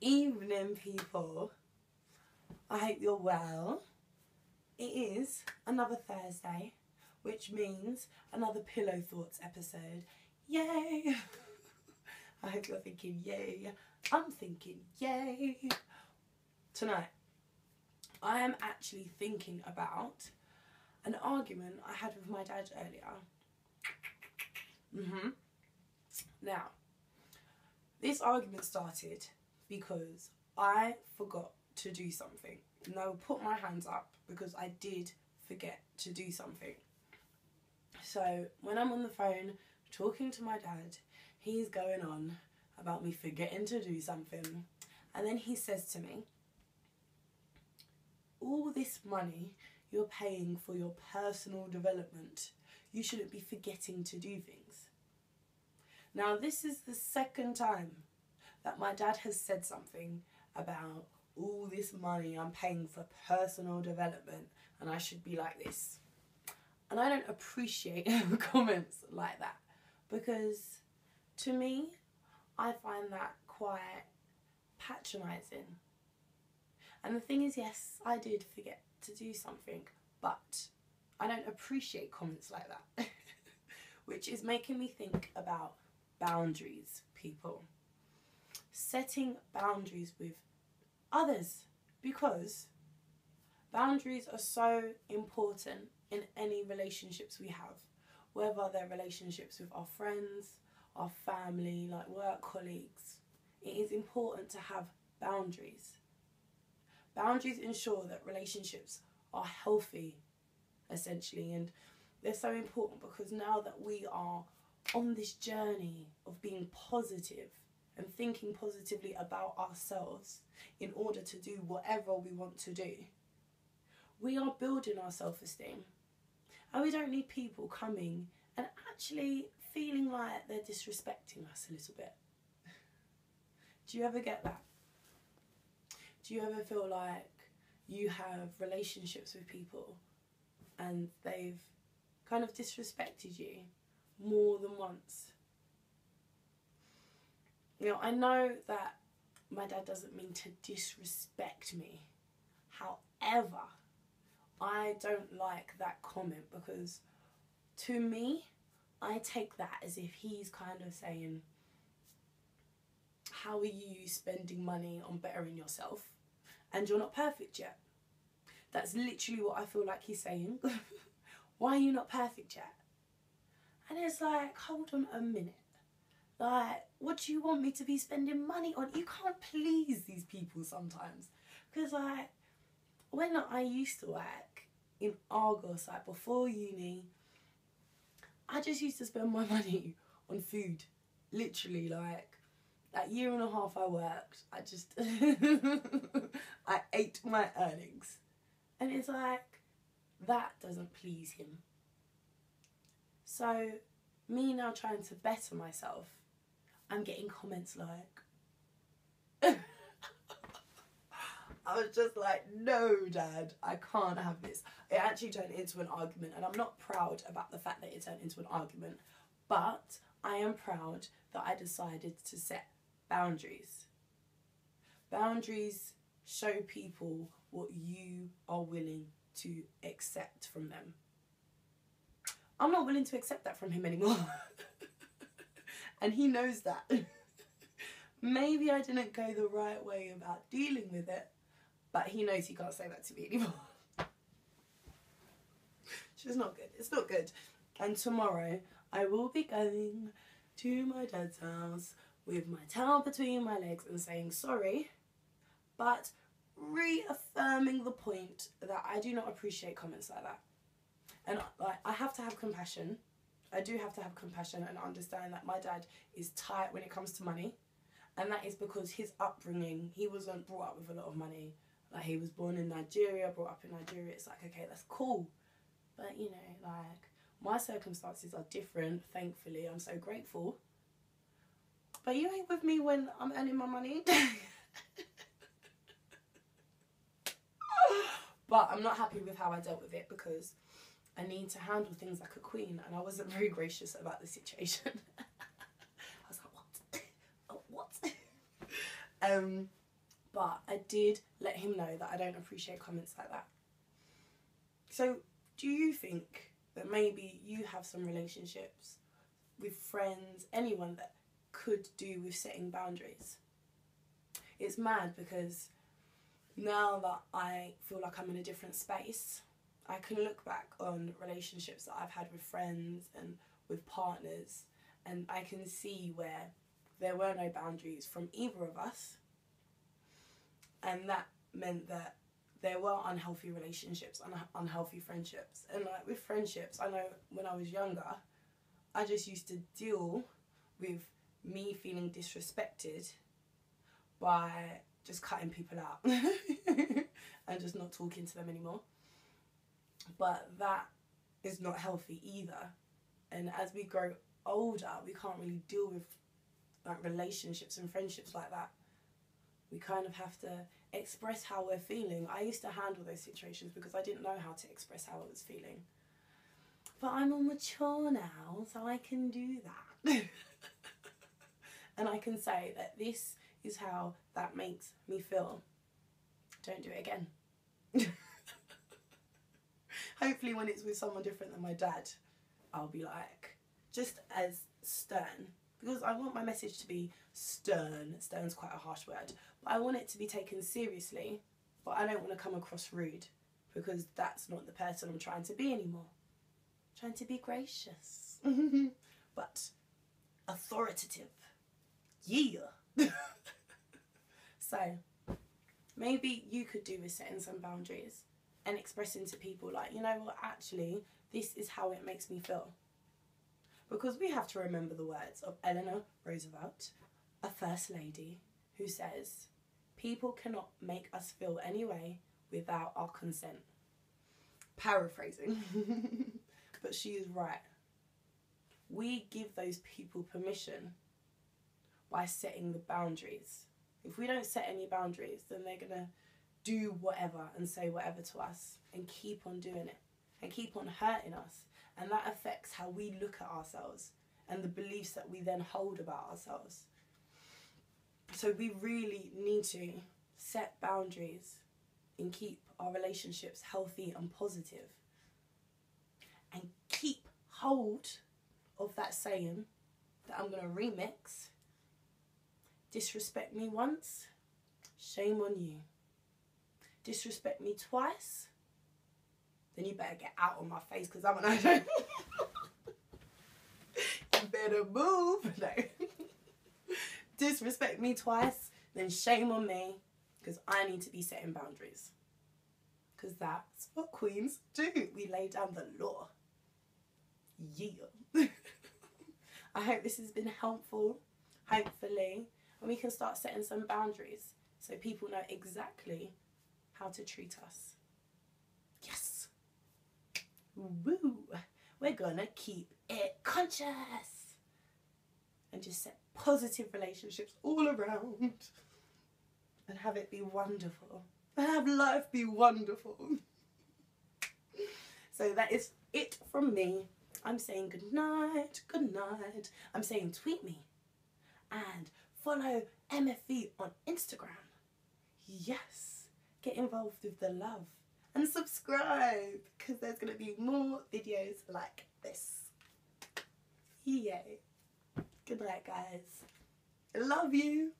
Evening, people. I hope you're well. It is another Thursday, which means another Pillow Thoughts episode. Yay! I hope you're thinking yay. I'm thinking yay. Tonight, I am actually thinking about an argument I had with my dad earlier. Now, this argument started because I forgot to do something. And I will put my hands up because I did forget to do something. So when I'm on the phone talking to my dad, he's going on about me forgetting to do something. And then he says to me, all this money you're paying for your personal development, you shouldn't be forgetting to do things. Now, this is the second time that my dad has said something about all this money I'm paying for personal development and I should be like this. And I don't appreciate comments like that because to me, I find that quite patronising. And the thing is, yes, I did forget to do something, but I don't appreciate comments like that, which is making me think about boundaries, people. Setting boundaries with others, because boundaries are so important in any relationships we have, whether they're relationships with our friends, our family, like work colleagues. It is important to have boundaries. Boundaries ensure that relationships are healthy, essentially, and they're so important because now that we are on this journey of being positive and thinking positively about ourselves in order to do whatever we want to do, we are building our self-esteem. And we don't need people coming and actually feeling like they're disrespecting us a little bit. Do you ever get that? Do you ever feel like you have relationships with people and they've kind of disrespected you more than once? You know, I know that my dad doesn't mean to disrespect me. However, I don't like that comment because to me, I take that as if he's kind of saying, how are you spending money on bettering yourself and you're not perfect yet? That's literally what I feel like he's saying. Why are you not perfect yet? And it's like, hold on a minute. Like, what do you want me to be spending money on? You can't please these people sometimes. Because, like, when I used to work in Argos, like, before uni, I just used to spend my money on food. Literally, like, that year and a half I worked, I just, I ate my earnings. And it's like, that doesn't please him. So, me now trying to better myself, I'm getting comments like, I was just like, no, Dad, I can't have this. It actually turned into an argument, and I'm not proud about the fact that it turned into an argument, but I am proud that I decided to set boundaries. Boundaries show people what you are willing to accept from them. I'm not willing to accept that from him anymore. And he knows that. Maybe I didn't go the right way about dealing with it, but he knows he can't say that to me anymore. Which is not good. It's not good. And tomorrow I will be going to my dad's house with my towel between my legs and saying sorry, but reaffirming the point that I do not appreciate comments like that. And like, I have to have compassion. I do have to have compassion and understand that my dad is tight when it comes to money. And that is because his upbringing, he wasn't brought up with a lot of money. Like, he was born in Nigeria, brought up in Nigeria. It's like, okay, that's cool. But, you know, like, my circumstances are different, thankfully. I'm so grateful. But you ain't with me when I'm earning my money. But I'm not happy with how I dealt with it because I need to handle things like a queen, and I wasn't very gracious about the situation. I was like, what? Oh, what? But I did let him know that I don't appreciate comments like that. So do you think that maybe you have some relationships with friends, anyone that could do with setting boundaries? It's mad because now that I feel like I'm in a different space, I can look back on relationships that I've had with friends and with partners, and I can see where there were no boundaries from either of us, and that meant that there were unhealthy relationships and unhealthy friendships. And like with friendships, I know when I was younger, I just used to deal with me feeling disrespected by just cutting people out and just not talking to them anymore. But that is not healthy either. And as we grow older, we can't really deal with like relationships and friendships like that. We kind of have to express how we're feeling. I used to handle those situations because I didn't know how to express how I was feeling. But I'm more mature now, so I can do that. And I can say that this is how that makes me feel. Don't do it again. Hopefully when it's with someone different than my dad, I'll be like, just as stern. Because I want my message to be stern. Stern's quite a harsh word. But I want it to be taken seriously. But I don't want to come across rude. Because that's not the person I'm trying to be anymore. I'm trying to be gracious. But authoritative. Yeah. So, maybe you could do with setting some boundaries. And expressing to people like, you know what, actually, this is how it makes me feel. Because we have to remember the words of Eleanor Roosevelt, a first lady, who says, people cannot make us feel any way without our consent. Paraphrasing. But she is right. We give those people permission by setting the boundaries. If we don't set any boundaries, then they're going to do whatever and say whatever to us and keep on doing it and keep on hurting us. And that affects how we look at ourselves and the beliefs that we then hold about ourselves. So we really need to set boundaries and keep our relationships healthy and positive. And keep hold of that saying that I'm going to remix. Disrespect me once, shame on you. Disrespect me twice, then you better get out of my face because I'm an idol. You better move. No. Disrespect me twice, then shame on me because I need to be setting boundaries. Because that's what queens do. We lay down the law. Yeah. I hope this has been helpful, hopefully. And we can start setting some boundaries so people know exactly how to treat us. Yes. Woo. We're gonna keep it conscious and just set positive relationships all around and have it be wonderful and have life be wonderful. So that is it from me. I'm saying good night, good night. I'm saying tweet me and follow MFV on Instagram. Yes. Get involved with the love and subscribe because there's going to be more videos like this. Yay. Good night, guys. I love you.